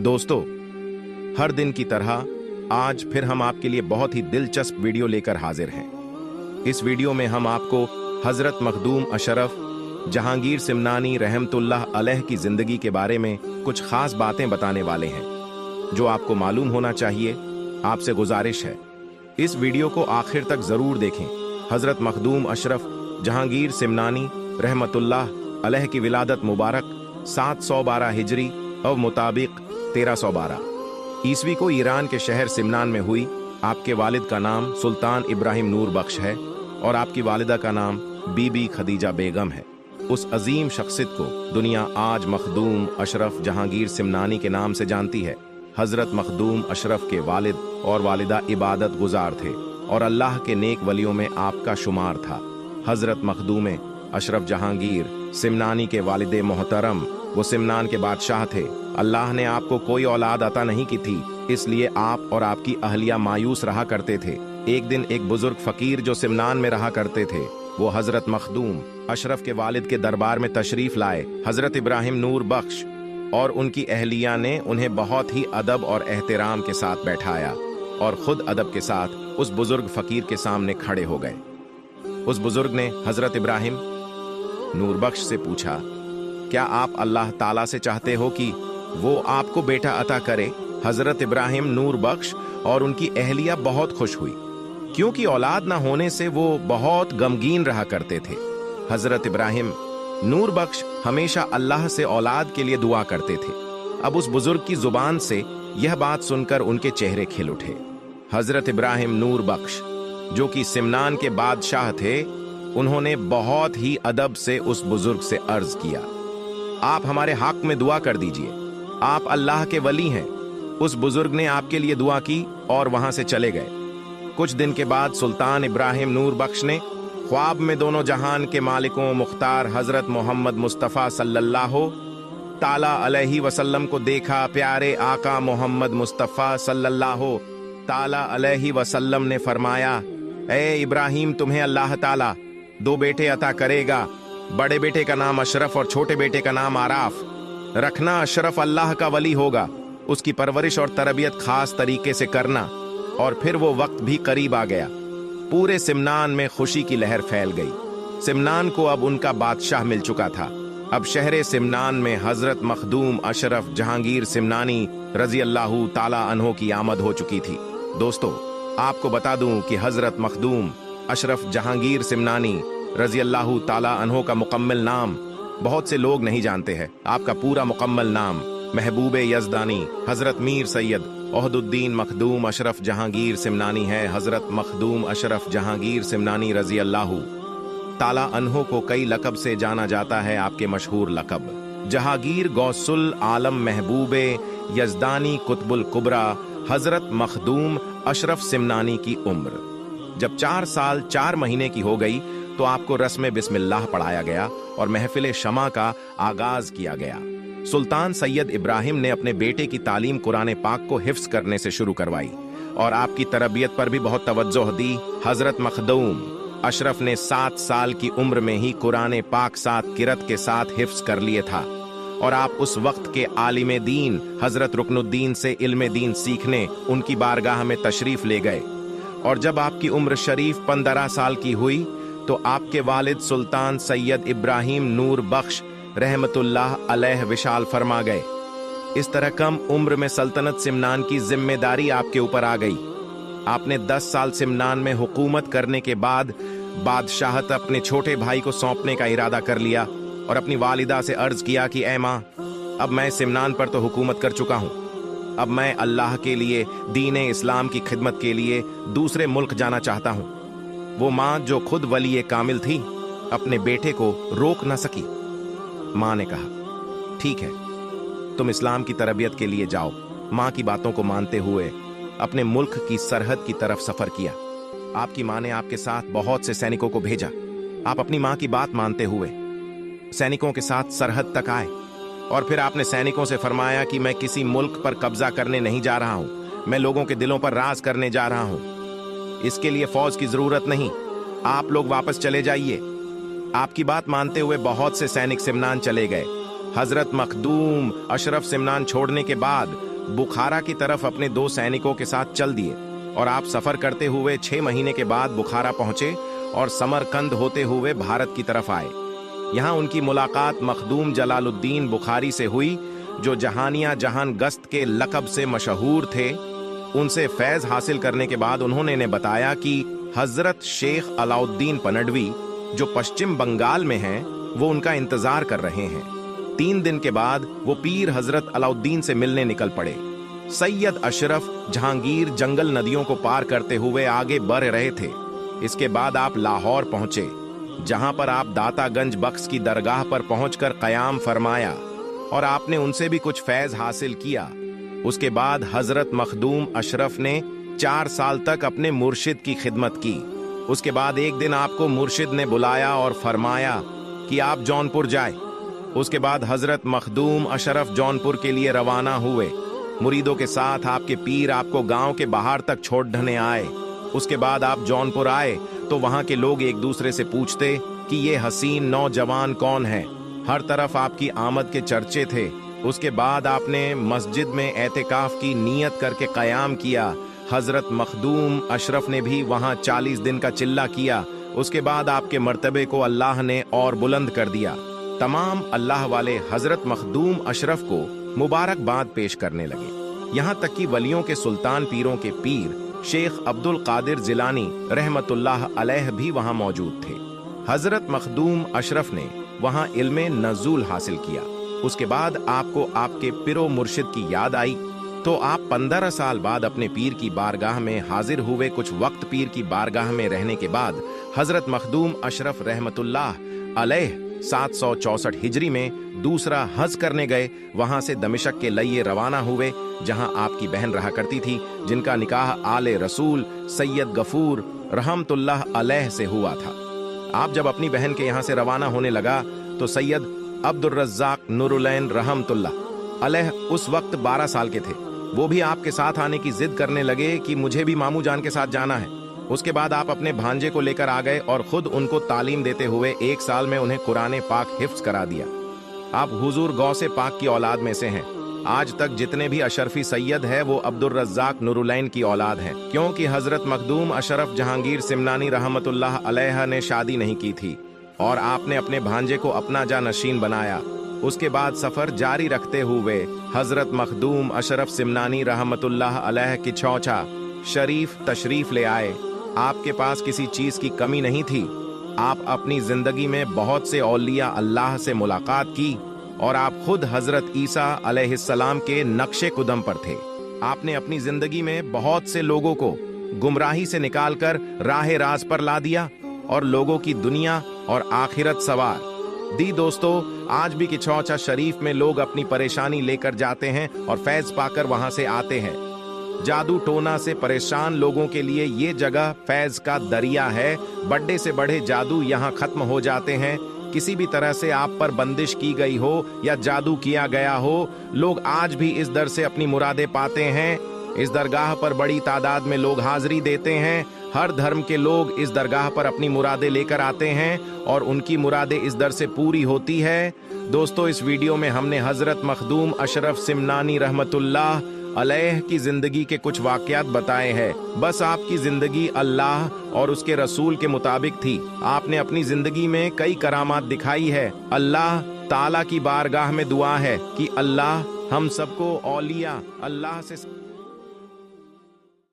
दोस्तों, हर दिन की तरह आज फिर हम आपके लिए बहुत ही दिलचस्प वीडियो लेकर हाजिर हैं। इस वीडियो में हम आपको हजरत मखदूम अशरफ जहांगीर सिमनानी रहमतुल्लाह अलैह की जिंदगी के बारे में कुछ खास बातें बताने वाले हैं जो आपको मालूम होना चाहिए। आपसे गुजारिश है, इस वीडियो को आखिर तक जरूर देखें। हजरत मखदूम अशरफ जहांगीर सिमनानी रहमतुल्लाह अलैह की विलादत मुबारक 712 हिजरी और मुताबिक 1312 ईस्वी को ईरान के शहर सिमनान में हुई। आपके वालिद का नाम सुल्तान इब्राहिम नूर बख्श है और आपकी वालिदा का नाम बीबी खदीजा बेगम है। उस अजीम शख्सियत को दुनिया आज मखदूम अशरफ जहांगीर सिमनानी के नाम से जानती है। हजरत मखदूम अशरफ के वालिद और वालिदा इबादत गुजार थे और अल्लाह के नेक वलियों में आपका शुमार था। हजरत मखदूम अशरफ जहांगीर सिमनानी के वालिद मोहतरम वो सिमनान के बादशाह थे। अल्लाह ने आपको कोई औलाद अता नहीं की थी, इसलिए आप और आपकी अहलिया मायूस रहा करते थे। एक दिन एक बुजुर्ग फकीर जो सिमनान में रहा करते थे, वो हजरत मखदूम अशरफ के वालिद के दरबार में तशरीफ लाए। हजरत इब्राहिम नूर बख्श और उनकी अहलिया ने उन्हें बहुत ही अदब और एहतराम के साथ बैठाया और खुद अदब के साथ उस बुजुर्ग फकीर के सामने खड़े हो गए। उस बुजुर्ग ने हजरत इब्राहिम नूर बख्श से पूछा, क्या आप अल्लाह ताला से चाहते हो कि वो आपको बेटा अता करे? हजरत इब्राहिम नूर बख्श और उनकी अहलिया बहुत खुश हुई, क्योंकि औलाद ना होने से वो बहुत गमगीन रहा करते थे। हजरत इब्राहिम नूर बख्श हमेशा अल्लाह से औलाद के लिए दुआ करते थे। अब उस बुजुर्ग की जुबान से यह बात सुनकर उनके चेहरे खिल उठे। हजरत इब्राहिम नूर बख्श जो कि सिमनान के बादशाह थे, उन्होंने बहुत ही अदब से उस बुजुर्ग से अर्ज किया, आप हमारे हक में दुआ कर दीजिए, आप अल्लाह के वली हैं। उस बुजुर्ग ने आपके लिए दुआ की और वहां से चले गए। कुछ दिन के बाद सुल्तान इब्राहिम नूर बख्श ने ख्वाब में दोनों जहान के मालिकों मुख्तार हजरत मोहम्मद मुस्तफ़ा सल्लल्लाहु ताला अलैहि वसल्लम को देखा। प्यारे आका मोहम्मद मुस्तफ़ा सल्लल्लाहु ताला अलैहि वसल्लम ने फरमाया, ए इब्राहिम, तुम्हें अल्लाह ताला दो बेटे अता करेगा। बड़े बेटे का नाम अशरफ और छोटे बेटे का नाम आराफ रखना। अशरफ अल्लाह का वली होगा, उसकी परवरिश और तरबियत खास तरीके से करना। और फिर वो वक्त भी करीब आ गया। पूरे सिमनान में खुशी की लहर फैल गई। सिमनान को अब उनका बादशाह मिल चुका था। अब शहर सिमनान में हजरत मखदूम अशरफ जहांगीर सिमनानी रजी अल्लाह ताला अन्हो की आमद हो चुकी थी। दोस्तों, आपको बता दूं कि हजरत मखदूम अशरफ जहांगीर सिमनानी रजी अल्लाह ताला अन्हो का मुकम्मल नाम बहुत से लोग नहीं जानते हैं। आपका पूरा मुकम्मल नाम महबूब यज़दानी हजरत मीर सैयद ओहदुद्दीन मखदूम अशरफ जहांगीर सिमनानी है। हजरत मखदूम अशरफ जहांगीर सिमनानी रजी अल्लाह ताला अन्हो को कई लकब से जाना जाता है। आपके मशहूर लकब जहांगीर गौसुल आलम महबूब यज़दानी कुतुबुल कुबरा हजरत मखदूम अशरफ सिमनानी की उम्र जब 4 साल 4 महीने की हो गई तो आपको रस्म बिस्मिल्लाह पढ़ाया गया और महफिल शमा का आगाज किया गया। सुल्तान सैयद इब्राहिम ने अपने बेटे की तालीम कुरान पाक को हिफ्ज करने से शुरू करवाई और आपकी तरबियत पर भी बहुत तवज्जो दी। हजरत मखदूम अशरफ ने 7 साल की उम्र में ही कुरान पाक 7 किरत के साथ हिफ्ज कर लिए था और आप उस वक्त के आलिम दीन हजरत रुकनुद्दीन से इल्म दीन सीखने उनकी बारगाह में तशरीफ ले गए। और जब आपकी उम्र शरीफ 15 साल की हुई तो आपके वालिद सुल्तान सैयद इब्राहिम नूर बख्श रहमतुल्लाह अलैह विशाल फरमा गए। इस तरह कम उम्र में सल्तनत सिमनान की जिम्मेदारी आपके ऊपर आ गई। आपने 10 साल सिमनान में हुकूमत करने के बाद बादशाहत अपने छोटे भाई को सौंपने का इरादा कर लिया और अपनी वालिदा से अर्ज किया कि ऐ माँ, अब मैं सिमनान पर तो हुकूमत कर चुका हूँ, अब मैं अल्लाह के लिए दीन इस्लाम की खिदमत के लिए दूसरे मुल्क जाना चाहता हूँ। वो माँ जो खुद वली कामिल थी, अपने बेटे को रोक न सकी। माँ ने कहा, ठीक है, तुम इस्लाम की तरबियत के लिए जाओ। माँ की बातों को मानते हुए अपने मुल्क की सरहद की तरफ सफर किया। आपकी माँ ने आपके साथ बहुत से सैनिकों को भेजा। आप अपनी माँ की बात मानते हुए सैनिकों के साथ सरहद तक आए और फिर आपने सैनिकों से फरमाया कि मैं किसी मुल्क पर कब्जा करने नहीं जा रहा हूँ, मैं लोगों के दिलों पर राज करने जा रहा हूँ। इसके लिए फौज की जरूरत नहीं, आप लोग वापस चले जाइए। आपकी बात मानते हुए बहुत से सैनिक सिमनान चले गए। हजरत मखदूम अशरफ सिमनान छोड़ने के बाद बुखारा की तरफ अपने 2 सैनिकों के साथ चल दिए और आप सफर करते हुए 6 महीने के बाद बुखारा पहुंचे और समरकंद होते हुए भारत की तरफ आए। यहाँ उनकी मुलाकात मखदूम जलालुद्दीन बुखारी से हुई, जो जहानिया जहान गस्त के लक़ब से मशहूर थे। उनसे फैज़ हासिल करने के बाद उन्होंने बताया कि हजरत शेख अलाउद्दीन पनडवी, जो पश्चिम बंगाल में हैं, वो उनका इंतजार कर रहे हैं। 3 दिन के बाद वो पीर हजरत अलाउद्दीन से मिलने निकल पड़े। सैयद अशरफ जहांगीर जंगल नदियों को पार करते हुए आगे बढ़ रहे थे। इसके बाद आप लाहौर पहुंचे, जहां पर आप दातागंज बख्श की दरगाह पर पहुंचकर क़याम फरमाया और आपने उनसे भी कुछ फैज़ हासिल किया। उसके बाद हजरत मखदूम अशरफ ने 4 साल तक अपने मुर्शिद की खिदमत की। उसके बाद एक दिन आपको मुर्शिद ने बुलाया और फरमाया कि आप जौनपुर जाए। उसके बाद हजरत मखदूम अशरफ जौनपुर के लिए रवाना हुए। मुरीदों के साथ आपके पीर आपको गांव के बाहर तक छोड़ने आए। उसके बाद आप जौनपुर आए तो वहां के लोग एक दूसरे से पूछते कि ये हसीन नौजवान कौन है। हर तरफ आपकी आमद के चर्चे थे। उसके बाद आपने मस्जिद में एतिकाफ की नीयत करके क़याम किया। हजरत मखदूम अशरफ ने भी वहां 40 दिन का चिल्ला किया। उसके बाद आपके मर्तबे को अल्लाह ने और बुलंद कर दिया। तमाम अल्लाह वाले हजरत मखदूम अशरफ को मुबारकबाद पेश करने लगे। यहाँ तक कि वलियों के सुल्तान पीरों के पीर शेख अब्दुल कादिर जिलानी रहमतुल्लाह अलैह भी वहाँ मौजूद थे। हजरत मखदूम अशरफ ने वहाँ इल्मे नज़ूल हासिल किया। उसके बाद आपको आपके पिरो मुर्शिद की याद आई तो आप 15 साल बाद अपने पीर की बारगाह में हाजिर हुए। कुछ वक्त पीर की बारगाह में रहने के बाद हजरत मखदूम अशरफ रहमतुल्लाह अलैह 764 हिजरी में दूसरा हज करने गए। वहां से दमिश्क के लिए रवाना हुए, जहां आपकी बहन रहा करती थी, जिनका निकाह आले रसूल सैयद गफूर रहमतुल्लाह अलैह से हुआ था। आप जब अपनी बहन के यहाँ से रवाना होने लगा तो सैयद अब्दुल रज़्ज़ाक नूरुलैन रहमतुल्लाह अलैह उस वक्त 12 साल के थे। वो भी आपके साथ आने की जिद करने लगे कि मुझे भी मामू जान के साथ जाना है। उसके बाद आप अपने भांजे को लेकर आ गए और खुद उनको तालीम देते हुए 1 साल में उन्हें कुरान पाक हिफ्ज करा दिया। आप हुजूर गौसे पाक की औलाद में से हैं। आज तक जितने भी अशरफी सैयद है वो अब्दुल रज़्ज़ाक नूरुलैन की औलाद हैं, क्योंकि हजरत मखदूम अशरफ जहांगीर सिमनानी रहमतुल्लाह अलैह ने शादी नहीं की थी और आपने अपने भांजे को अपना जानशीन बनाया। उसके बाद सफर जारी रखते हुए हजरत मखदूम अशरफ सिमनानी रहमतुल्लाह अलैह की चौचा शरीफ तशरीफ ले आए। आपके पास किसी चीज की कमी नहीं थी। आप अपनी जिंदगी में बहुत से औलिया अल्लाह से मुलाकात की और आप खुद हजरत ईसा अलैहिस्सलाम के नक्शे कुदम पर थे। आपने अपनी जिंदगी में बहुत से लोगों को गुमराही से निकालकर राह राज पर ला दिया और लोगों की दुनिया और आखिरत सवार दी। दोस्तों, आज भी किचौचा शरीफ में लोग अपनी परेशानी लेकर जाते हैं और फैज पाकर वहां से आते हैं। जादू टोना से परेशान लोगों के लिए ये जगह फैज का दरिया है। बड़े से बड़े जादू यहाँ खत्म हो जाते हैं। किसी भी तरह से आप पर बंदिश की गई हो या जादू किया गया हो, लोग आज भी इस दर से अपनी मुरादें पाते हैं। इस दरगाह पर बड़ी तादाद में लोग हाजिरी देते हैं। हर धर्म के लोग इस दरगाह पर अपनी मुरादें लेकर आते हैं और उनकी मुरादें इस दर से पूरी होती है। दोस्तों, इस वीडियो में हमने हजरत मखदूम अशरफ सिमनानी रहमतुल्लाह अलैह की जिंदगी के कुछ वाकयात बताए हैं। बस आपकी जिंदगी अल्लाह और उसके रसूल के मुताबिक थी। आपने अपनी जिंदगी में कई करामात दिखाई है। अल्लाह ताला की बारगाह में दुआ है कि अल्लाह हम सबको औलिया अल्लाह से